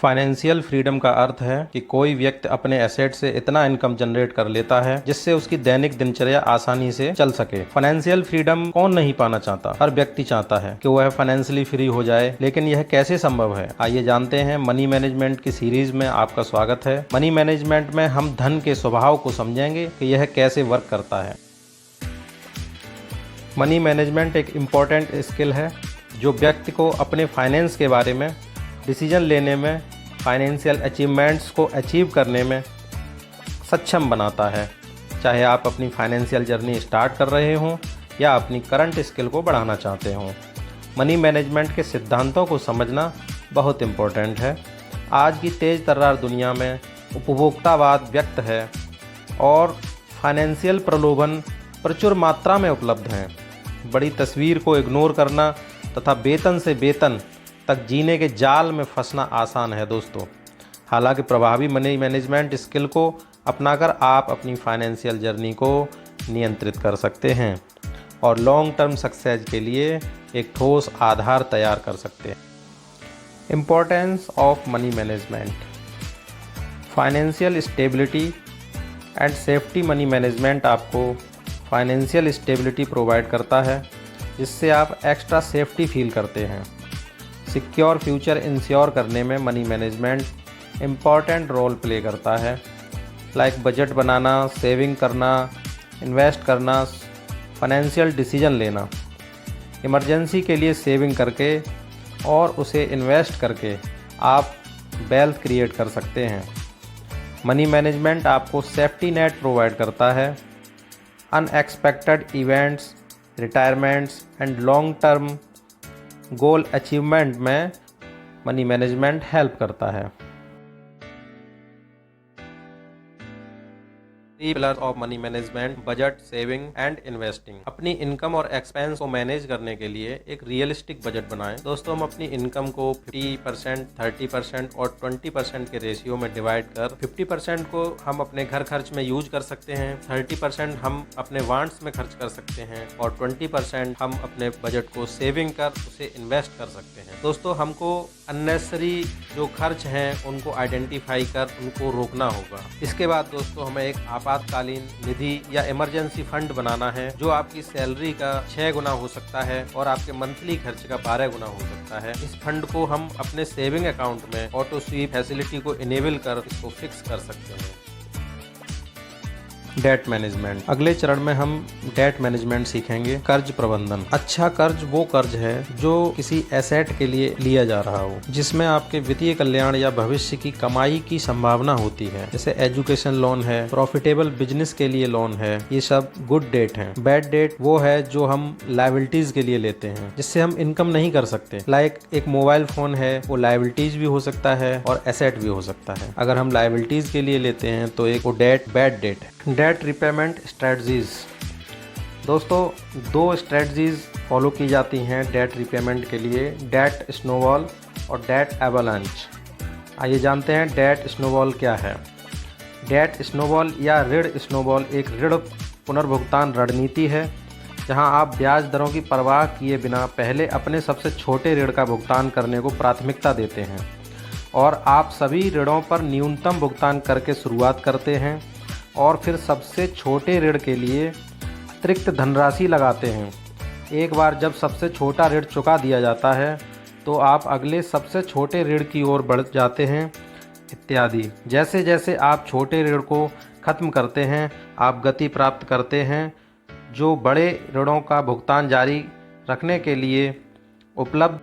Financial freedom का अर्थ है कि कोई व्यक्ति अपने एसेट से इतना इनकम जनरेट कर लेता है जिससे उसकी दैनिक दिनचर्या आसानी से चल सके। फाइनेंशियल फ्रीडम कौन नहीं पाना चाहता, हर व्यक्ति चाहता है कि वह फाइनेंशियली फ्री हो जाए, लेकिन यह कैसे संभव है? आइए जानते हैं। मनी मैनेजमेंट की सीरीज में आपका स्वागत है। मनी मैनेजमेंट में हम धन के स्वभाव को समझेंगे कि यह कैसे वर्क करता है। मनी मैनेजमेंट एक इम्पॉर्टेंट स्किल है जो व्यक्ति को अपने फाइनेंस के बारे में डिसीजन लेने में, फाइनेंशियल अचीवमेंट्स को अचीव करने में सक्षम बनाता है। चाहे आप अपनी फाइनेंशियल जर्नी स्टार्ट कर रहे हों या अपनी करंट स्किल को बढ़ाना चाहते हों, मनी मैनेजमेंट के सिद्धांतों को समझना बहुत इम्पोर्टेंट है। आज की तेज़ तर्रार दुनिया में उपभोक्तावाद व्यक्त है और फाइनेंशियल प्रलोभन प्रचुर मात्रा में उपलब्ध हैं। बड़ी तस्वीर को इग्नोर करना तथा वेतन से वेतन तक जीने के जाल में फंसना आसान है दोस्तों। हालांकि प्रभावी मनी मैनेजमेंट स्किल को अपनाकर आप अपनी फाइनेंशियल जर्नी को नियंत्रित कर सकते हैं और लॉन्ग टर्म सक्सेस के लिए एक ठोस आधार तैयार कर सकते हैं। Importance of money management. Financial stability and safety. Money management आपको फाइनेंशियल स्टेबिलिटी प्रोवाइड करता है जिससे आप एक्स्ट्रा सेफ्टी फील करते हैं। सिक्योर फ्यूचर इंश्योर करने में money management important role play करता है, लाइक बजट बनाना, सेविंग करना, इन्वेस्ट करना, फाइनेंशियल डिसीजन लेना। इमरजेंसी के लिए सेविंग करके और उसे इन्वेस्ट करके आप वेल्थ क्रिएट कर सकते हैं। मनी मैनेजमेंट आपको सेफ्टी नेट प्रोवाइड करता है। Unexpected events, retirements and long term goal achievement में मनी मैनेजमेंट हेल्प करता है। 3 pillars of money management: budget, saving and investing. अपनी इनकम और एक्सपेंस को मैनेज करने के लिए एक रियलिस्टिक बजट बनाएं। दोस्तों, हम अपनी इनकम को 50%, 30% और 20% के रेशियो में डिवाइड कर 50% को हम अपने घर खर्च में यूज कर सकते हैं, 30% हम अपने वांट्स में खर्च कर सकते हैं और 20% हम अपने बजट को सेविंग कर उसे इन्वेस्ट कर सकते हैं। दोस्तों, हमको अननेसेसरी जो खर्च हैं उनको आइडेंटिफाई कर उनको रोकना होगा। इसके बाद दोस्तों, हमें एक आपातकालीन निधि या इमरजेंसी फंड बनाना है जो आपकी सैलरी का 6 गुना हो सकता है और आपके मंथली खर्च का 12 गुना हो सकता है। इस फंड को हम अपने सेविंग अकाउंट में ऑटो स्वीप फैसिलिटी को इनेबल कर इसको फिक्स कर सकते हैं। Debt management. अगले चरण में हम डेट मैनेजमेंट सीखेंगे। कर्ज प्रबंधन। अच्छा कर्ज वो कर्ज है जो किसी एसेट के लिए लिया जा रहा हो, जिसमें आपके वित्तीय कल्याण या भविष्य की कमाई की संभावना होती है। जैसे एजुकेशन लोन है, प्रॉफिटेबल बिजनेस के लिए लोन है, ये सब गुड डेट है। बैड डेट वो है जो हम लायबिलिटीज के लिए लेते हैं जिससे हम इनकम नहीं कर सकते। लाइक एक मोबाइल फोन है, वो लायबिलिटीज भी हो सकता है और एसेट भी हो सकता है। अगर हम लायबिलिटीज के लिए लेते हैं तो एक वो डेट बैड डेट है। Debt repayment strategies. दोस्तों, 2 स्ट्रेटजीज फॉलो की जाती हैं डेट रिपेमेंट के लिए: डेट स्नोबॉल और डेट एवलांच। आइए जानते हैं डेट स्नोबॉल क्या है। डेट स्नोबॉल या ऋण स्नोबॉल एक ऋण पुनर्भुगतान रणनीति है जहां आप ब्याज दरों की परवाह किए बिना पहले अपने सबसे छोटे ऋण का भुगतान करने को प्राथमिकता देते हैं और आप सभी ऋणों पर न्यूनतम भुगतान करके शुरुआत करते हैं और फिर सबसे छोटे ऋण के लिए अतिरिक्त धनराशि लगाते हैं। एक बार जब सबसे छोटा ऋण चुका दिया जाता है तो आप अगले सबसे छोटे ऋण की ओर बढ़ जाते हैं इत्यादि। जैसे जैसे आप छोटे ऋण को ख़त्म करते हैं, आप गति प्राप्त करते हैं जो बड़े ऋणों का भुगतान जारी रखने के लिए उपलब्ध